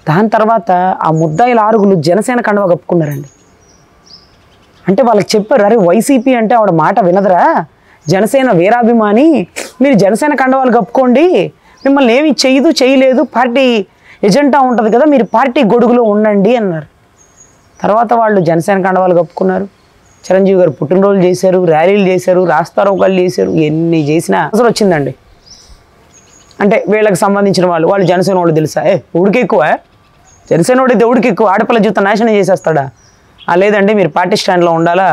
దాని తర్వాత ఆ ముద్దాయిల ఆరుగులు జనసేన కండువా కప్పుకున్నారండి. అంటే వాళ్ళకి చెప్పారు, అరే వైసీపీ అంటే ఆవిడ మాట వినదురా, జనసేన వీరాభిమాని, మీరు జనసేన కండువాలు కప్పుకోండి, మిమ్మల్ని ఏమి చేయలేదు, పార్టీ ఎజెండా ఉంటుంది కదా, మీరు పార్టీ గొడుగులో ఉండండి అన్నారు. తర్వాత వాళ్ళు జనసేన కండువాలు కప్పుకున్నారు. చిరంజీవి గారు పుట్టినరోజులు చేశారు, ర్యాలీలు చేశారు, రాస్తారోకాలు చేశారు, ఎన్ని చేసినా అసలు వచ్చిందండి. అంటే వీళ్ళకి సంబంధించిన వాళ్ళు జనసేన వాళ్ళు తెలుసా, ఉడికి ఎక్కువ, జనసేన వాడి దేవుడికి ఎక్కువ, ఆడపిల్ల జీవితం నాశనం చేసేస్తాడా? లేదండి, మీరు పార్టీ స్టాండ్లో ఉండాలా,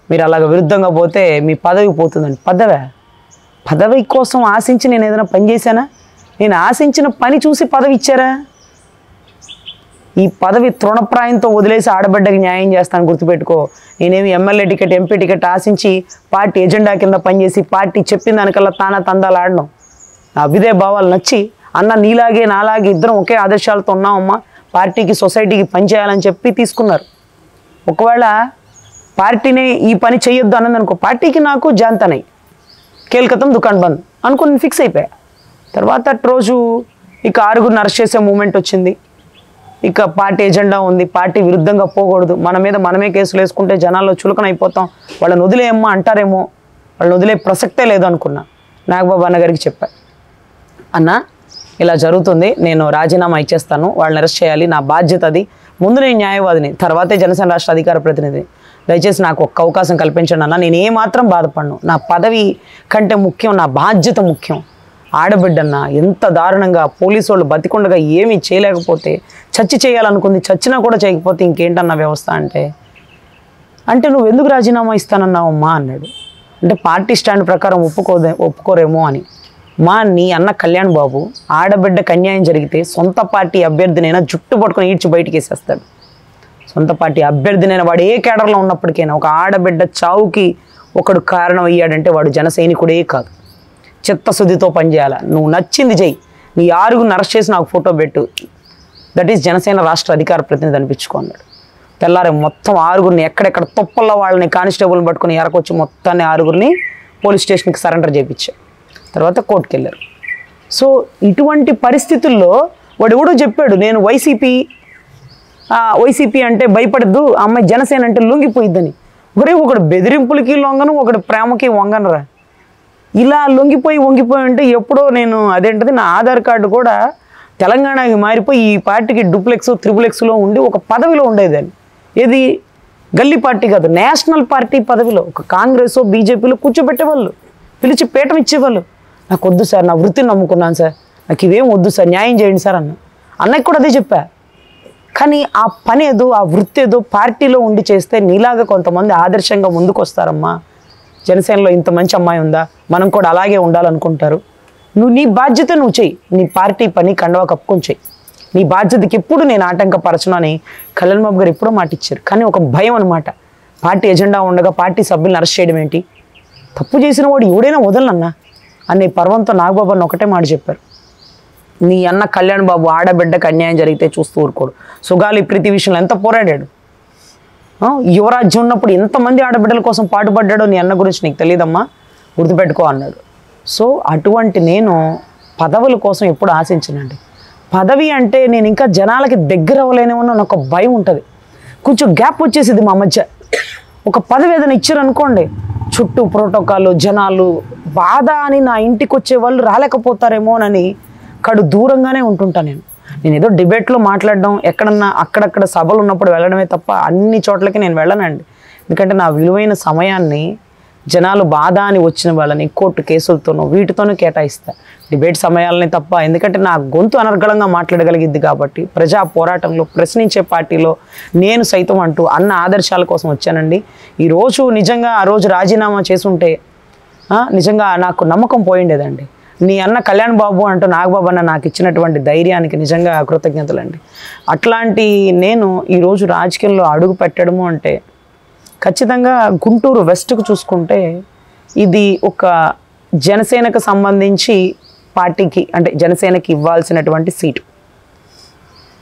మీరు అలాగ విరుద్ధంగా పోతే మీ పదవి పోతుందండి. పదవి కోసం ఆశించి నేను ఏదైనా పని చేశానా? నేను ఆశించిన పని చూసి పదవి ఇచ్చారా? ఈ పదవి తృణప్రాయంతో వదిలేసి ఆడబిడ్డకి న్యాయం చేస్తాను, గుర్తుపెట్టుకో. నేనేమి ఎమ్మెల్యే టికెట్, ఎంపీ టికెట్ ఆశించి పార్టీ ఎజెండా కింద పనిచేసి పార్టీ చెప్పిన దానికల్లా తందాలు ఆడడం. నా అభిదయ భావాలు నచ్చి, అన్న నీలాగే నాలాగే ఇద్దరం ఒకే ఆదర్శాలతో ఉన్నామమ్మా, పార్టీకి సొసైటీకి పనిచేయాలని చెప్పి తీసుకున్నారు. ఒకవేళ పార్టీని ఈ పని చేయొద్దు అన్నది అనుకో, పార్టీకి నాకు జాంతనై కేల్కతం దుకాణం బంద్ అనుకుని ఫిక్స్ అయిపోయా. తర్వాత రోజు ఇక ఆరుగురిని అరెస్ట్ చేసే మూమెంట్ వచ్చింది. ఇక పార్టీ ఎజెండా ఉంది, పార్టీ విరుద్ధంగా పోకూడదు, మన మీద మనమే కేసులు వేసుకుంటే జనాల్లో చులకన అయిపోతాం, వాళ్ళని వదిలేయమ్మా అంటారేమో, వాళ్ళని వదిలే ప్రసక్తే లేదు అనుకున్నా. నాగబాబు అన్న గారికి చెప్పా, అన్న ఇలా జరుగుతుంది, నేను రాజీనామా ఇచ్చేస్తాను, వాళ్ళని అరెస్ట్ చేయాలి, నా బాధ్యత అది. ముందు నేను న్యాయవాదిని, తర్వాతే జనసేన రాష్ట్ర అధికార ప్రతినిధి, దయచేసి నాకు ఒక్క అవకాశం కల్పించండి అన్న. నేను ఏమాత్రం బాధపడను, నా పదవి కంటే ముఖ్యం నా బాధ్యత ముఖ్యం. ఆడబిడ్డన్నా ఎంత దారుణంగా పోలీసు వాళ్ళు బతికుండగా ఏమీ చేయలేకపోతే, చచ్చి చేయాలనుకుంది, చచ్చినా కూడా చేయకపోతే ఇంకేంటన్న వ్యవస్థ అంటే నువ్వు ఎందుకు రాజీనామా ఇస్తానన్నావమ్మా అన్నాడు. అంటే పార్టీ స్టాండ్ ప్రకారం ఒప్పుకోరేమో అని. నీ అన్న కళ్యాణ్ బాబు ఆడబిడ్డకు అన్యాయం జరిగితే సొంత పార్టీ అభ్యర్థినైనా జుట్టు పట్టుకొని ఈడ్చి బయటికి వేసేస్తాడు. సొంత పార్టీ అభ్యర్థినైనా వాడు ఏ కేడర్లో ఉన్నప్పటికైనా ఒక ఆడబిడ్డ చావుకి ఒకడు కారణం అయ్యాడంటే వాడు జన సైనికుడే కాదు. చిత్తశుద్ధితో పనిచేయాలి. నువ్వు నచ్చింది చెయ్యి, నీ ఆరుగురిని అరెస్ట్ చేసి నాకు ఫోటో పెట్టు, దట్ ఈస్ జనసేన రాష్ట్ర అధికార ప్రతినిధి అనిపించుకో అన్నాడు. తెల్లారే మొత్తం ఆరుగురిని ఎక్కడెక్కడ తొప్పల్లో వాళ్ళని కానిస్టేబుల్ని పట్టుకుని ఎరకొచ్చి మొత్తాన్ని ఆరుగురిని పోలీస్ స్టేషన్కి సరెండర్ చేయించారు. తర్వాత కోర్టుకు వెళ్ళారు. సో ఇటువంటి పరిస్థితుల్లో వాడు ఎవడో చెప్పాడు, నేను వైసీపీ అంటే భయపడద్దు, ఆ అమ్మాయి జనసేన అంటే లొంగిపోయిద్దని. ఒకడు బెదిరింపులకి లొంగను, ఒకడు ప్రేమకి వంగనరా. ఇలా వంగిపోయి అంటే ఎప్పుడో నేను అదేంటది నా ఆధార్ కార్డు కూడా తెలంగాణకి మారిపోయి ఈ పార్టీకి డూప్లెక్స్ త్రిబులెక్స్లో ఉండి ఒక పదవిలో ఉండేదాన్ని. ఏది గల్లీ పార్టీ కాదు, నేషనల్ పార్టీ పదవిలో ఒక కాంగ్రెస్ బీజేపీలో కూర్చోబెట్టేవాళ్ళు, పిలిచి పీఠం ఇచ్చేవాళ్ళు. నాకు వద్దు సార్, నా వృత్తిని నమ్ముకున్నాను సార్, నాకు ఇవేం వద్దు సార్, న్యాయం చేయండి సార్ అన్నకి కూడా అదే చెప్పా. కానీ ఆ పని ఏదో ఆ వృత్తి ఏదో పార్టీలో ఉండి చేస్తే నీలాగా కొంతమంది ఆదర్శంగా ముందుకు వస్తారమ్మా. జనసేనలో ఇంత మంచి అమ్మాయి ఉందా, మనం కూడా అలాగే ఉండాలనుకుంటారు. నువ్వు నీ బాధ్యత నువ్వు చెయ్యి, నీ పార్టీ పని కండవా కప్పుకొని చెయ్యి, నీ బాధ్యతకి ఎప్పుడు నేను ఆటంకపరచను అని కళ్యాణ్ బాబు గారు ఎప్పుడో మాట ఇచ్చారు. కానీ ఒక భయం అనమాట, పార్టీ ఎజెండా ఉండగా పార్టీ సభ్యులను అరెస్ట్ చేయడం ఏంటి, తప్పు చేసిన వాడు ఎవడైనా వదలనన్నా అనే పర్వంతో నాగబాబు అన్న ఒకటే మాట చెప్పారు, నీ అన్న కళ్యాణ్ బాబు ఆడబిడ్డకు అన్యాయం జరిగితే చూస్తూ ఊరుకోడు. సుగాలి ప్రీతి విషయంలో ఎంత పోరాడాడు, యువరాజ్యం ఉన్నప్పుడు ఎంతమంది ఆడబిడ్డల కోసం పాటుపడ్డాడో నీ అన్న గురించి నీకు తెలియదమ్మా, గుర్తుపెట్టుకో అన్నాడు. సో అటువంటి నేను పదవుల కోసం ఎప్పుడు ఆశించనండి. పదవి అంటే నేను ఇంకా జనాలకి దగ్గర అవ్వలేనేమో నాకు ఒక భయం ఉంటుంది, కొంచెం గ్యాప్ వచ్చేసింది మా మధ్య. ఒక పదవి ఏదైనా ఇచ్చారనుకోండి, చుట్టూ ప్రోటోకాల్ జనాలు బాధ అని నా ఇంటికి వచ్చే వాళ్ళు రాలేకపోతారేమోనని కడు దూరంగానే ఉంటుంటా. నేను ఏదో డిబేట్లో మాట్లాడడం, ఎక్కడన్నా అక్కడక్కడ సభలు ఉన్నప్పుడు వెళ్ళడమే తప్ప అన్ని చోట్లకి నేను వెళ్ళనండి. ఎందుకంటే నా విలువైన సమయాన్ని జనాలు బాధ అని వచ్చిన వాళ్ళని కోర్టు కేసులతోనూ వీటితోనూ కేటాయిస్తా, డిబేట్ సమయాలని తప్ప. ఎందుకంటే నా గొంతు అనర్గళంగా మాట్లాడగలిగిద్ది కాబట్టి. ప్రజా పోరాటంలో ప్రశ్నించే పార్టీలో నేను సైతం అంటూ అన్న ఆదర్శాల కోసం వచ్చానండి. ఈరోజు నిజంగా ఆ రోజు రాజీనామా చేసుంటే నిజంగా నాకు నమ్మకం పోయిండేదండి. నీ అన్న కళ్యాణ్ బాబు అంటూ నాగబాబు అన్న నాకు ఇచ్చినటువంటి ధైర్యానికి నిజంగా కృతజ్ఞతలండి. అట్లాంటి నేను ఈరోజు రాజకీయంలో అడుగు పెట్టడము అంటే ఖచ్చితంగా గుంటూరు వెస్ట్కు చూసుకుంటే ఇది ఒక జనసేనకు సంబంధించి పార్టీకి అంటే జనసేనకి ఇవ్వాల్సినటువంటి సీటు.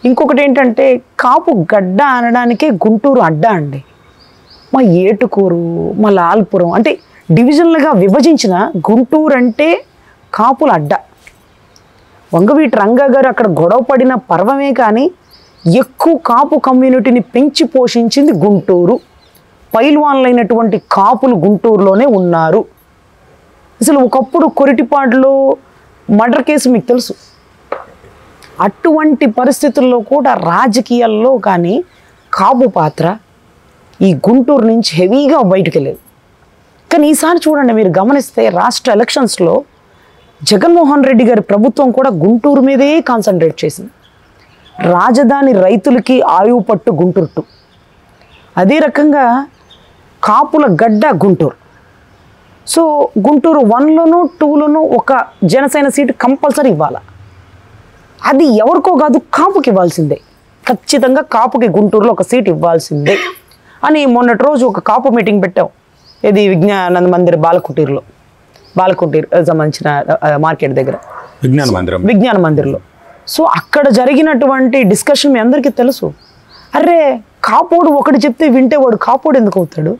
ఇంకొకటి ఏంటంటే కాపు గడ్డ అనడానికే గుంటూరు అడ్డా అండి. మా ఏటుకూరు, మా లాల్పురం అంటే డివిజన్లుగా విభజించిన గుంటూరు అంటే కాపుల అడ్డ. వంగవీటి రంగా గారు అక్కడ గొడవ పడిన పర్వమే కానీ ఎక్కువ కాపు కమ్యూనిటీని పెంచి పోషించింది గుంటూరు. పైల్వాన్లైనటువంటి కాపులు గుంటూరులోనే ఉన్నారు. అసలు ఒకప్పుడు కొరిటిపాడులో మర్డర్ కేసు మీకు తెలుసు. అటువంటి పరిస్థితుల్లో కూడా రాజకీయాల్లో కానీ కాపు పాత్ర ఈ గుంటూరు నుంచి హెవీగా బయటకు వెళ్ళేది. కానీ ఈసారి చూడండి, మీరు గమనిస్తే రాష్ట్ర ఎలక్షన్స్లో జగన్మోహన్ రెడ్డి గారి ప్రభుత్వం కూడా గుంటూరు మీదే కాన్సన్ట్రేట్ చేసింది. రాజధాని రైతులకి ఆయువు పట్టు గుంటూరు 2. అదే రకంగా కాపుల గడ్డ గుంటూరు. సో గుంటూరు 1లోనూ 2లోనూ ఒక జనసేన సీటు కంపల్సరీ ఇవ్వాలి. అది ఎవరికో కాదు, కాపుకి ఇవ్వాల్సిందే. ఖచ్చితంగా కాపుకి గుంటూరులో ఒక సీట్ ఇవ్వాల్సిందే అని మొన్నటి రోజు ఒక కాపు మీటింగ్ పెట్టాం. ఇది విజ్ఞాన మందిర్ బాలకుటీర్లో, బాలకుటీర్ సంబంధించిన మార్కెట్ దగ్గర విజ్ఞాన మందిర్లో. సో అక్కడ జరిగినటువంటి డిస్కషన్ మీ అందరికీ తెలుసు. అరే కాపోడు ఒకటి చెప్తే వింటే వాడు కాపోడు ఎందుకు అవుతాడు?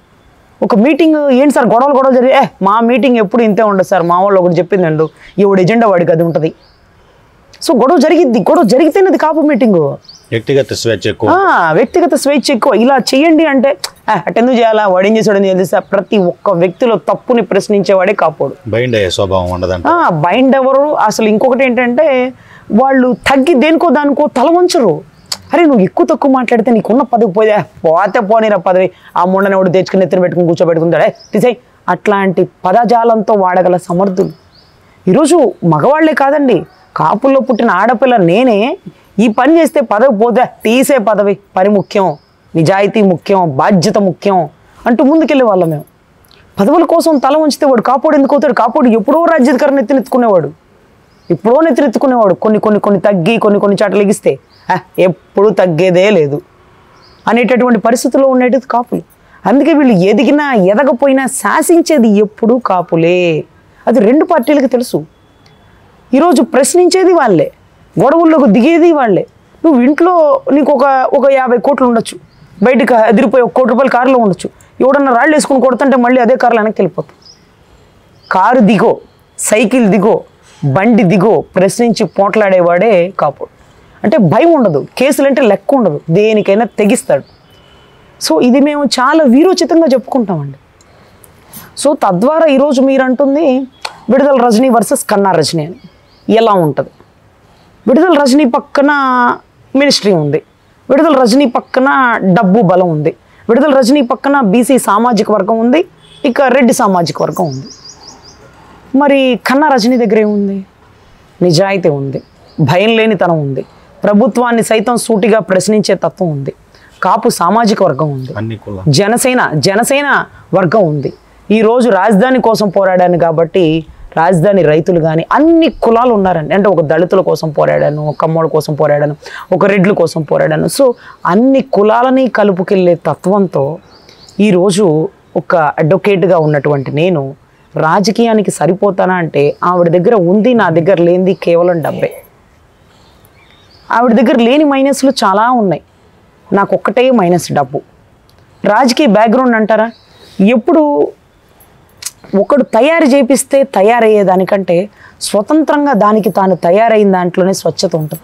ఒక మీటింగ్ ఏంటి సార్ గొడవలు జరిగే, మా మీటింగ్ ఎప్పుడు ఇంతే ఉండదు సార్, మా వాళ్ళు ఒకటి చెప్పింది అండు, ఎవడు ఎజెండా వాడికి అది ఉంటుంది. సో గొడవ జరిగితేనే అది కాపు మీటింగు. వ్యక్తిగత స్వేచ్ఛ ఎక్కువ. ఇలా చెయ్యండి అంటే అటెందుకు చేయాలా, వాడు ఏం చేశాడని తెలిసి ప్రతి ఒక్క వ్యక్తిలో తప్పుని ప్రశ్నించేవాడే కాపోడు. బైండ్ అయ్యే స్వభావం ఉండదు. బైండ్ ఎవరు అసలు. ఇంకొకటి ఏంటంటే వాళ్ళు తగ్గి దేనికో దానికో తల వంచరు. అరే నువ్వు ఎక్కువ తక్కువ మాట్లాడితే నీకున్న పదవి పోతే పోనీరా పదవి, ఆ మొండని ఎవడు తెచ్చుకుని ఎత్తున పెట్టుకుని కూర్చోబెట్టుకుంటాడే తీసేయి. అట్లాంటి పదజాలంతో వాడగల సమర్థులు ఈరోజు మగవాళ్లే కాదండి, కాపుల్లో పుట్టిన ఆడపిల్ల నేనే ఈ పని చేస్తే పదవి పోతే తీసే పదవి, పని ముఖ్యం, నిజాయితీ ముఖ్యం, బాధ్యత ముఖ్యం అంటూ ముందుకెళ్ళే వాళ్ళం మేము. పదవుల కోసం తల ఉంచితే వాడు కాపోడు ఎందుకు అవుతాడు? కాపోడు ఎప్పుడో రాజ్యాధికారం నెత్తినెత్తుకునేవాడు, కొన్ని తగ్గి కొన్ని చాటలు ఎగిస్తే ఎప్పుడు తగ్గేదే లేదు అనేటటువంటి పరిస్థితుల్లో ఉండేది కాపులు. అందుకే వీళ్ళు ఎదిగినా ఎదగపోయినా శాసించేది ఎప్పుడూ కాపులే. అది 2 పార్టీలకు తెలుసు. ఈరోజు ప్రశ్నించేది వాళ్ళే, గొడవల్లోకి దిగేది వాళ్ళే. నువ్వు ఇంట్లో నీకు ఒక 50 కోట్లు ఉండొచ్చు, బయటకు ఎదిరిపోయి 1 కోటి రూపాయల కారులో ఉండొచ్చు. ఎవడన్నా రాళ్ళు వేసుకుని కొడుతుంటే మళ్ళీ అదే కారులో వెనక్కి వెళ్ళిపోతాం. కారు దిగో, సైకిల్ దిగో, బండి దిగో, ప్రశ్నించి పోట్లాడేవాడే కాపోడు. అంటే భయం ఉండదు, కేసులు అంటే లెక్క ఉండదు, దేనికైనా తెగిస్తాడు. సో ఇది మేము చాలా వీరోచితంగా చెప్పుకుంటామండి. సో తద్వారా ఈరోజు మీరు అంటుంది విడుదల రజనీ వర్సెస్ కన్నా రజనీ అని. ఎలా ఉంటుంది? విడుదల రజనీ పక్కన మినిస్ట్రీ ఉంది, విడుదల రజనీ పక్కన డబ్బు బలం ఉంది, విడుదల రజనీ పక్కన బీసీ సామాజిక వర్గం ఉంది, ఇక రెడ్డి సామాజిక వర్గం ఉంది. మరి కన్నా రజనీ దగ్గర ఏముంది? నిజాయితీ ఉంది, భయం లేనితనం ఉంది, ప్రభుత్వాన్ని సైతం సూటిగా ప్రశ్నించే తత్వం ఉంది, కాపు సామాజిక వర్గం ఉంది, జనసేన వర్గం ఉంది. ఈరోజు రాజధాని కోసం పోరాడాను కాబట్టి రాజధాని రైతులు కానీ అన్ని కులాలు ఉన్నారండి. అంటే ఒక దళితుల కోసం పోరాడాను, ఒక కమ్మోళ్ళ కోసం పోరాడాను, ఒక రెడ్ల కోసం పోరాడాను. సో అన్ని కులాలని కలుపుకెళ్ళే తత్వంతో ఈరోజు ఒక అడ్వకేట్గా ఉన్నటువంటి నేను రాజకీయానికి సరిపోతానా అంటే ఆవిడ దగ్గర ఉంది, నా దగ్గర లేనిది కేవలం డబ్బే. ఆవిడ దగ్గర లేని మైనస్లు చాలా ఉన్నాయి, నాకు ఒక్కటే మైనస్ డబ్బు. రాజకీయ బ్యాక్గ్రౌండ్ అంటారా, ఎప్పుడు ఒకడు తయారు చేపిస్తే తయారయ్యేదానికంటే స్వతంత్రంగా దానికి తాను తయారైన దాంట్లోనే స్వచ్ఛత ఉంటుంది.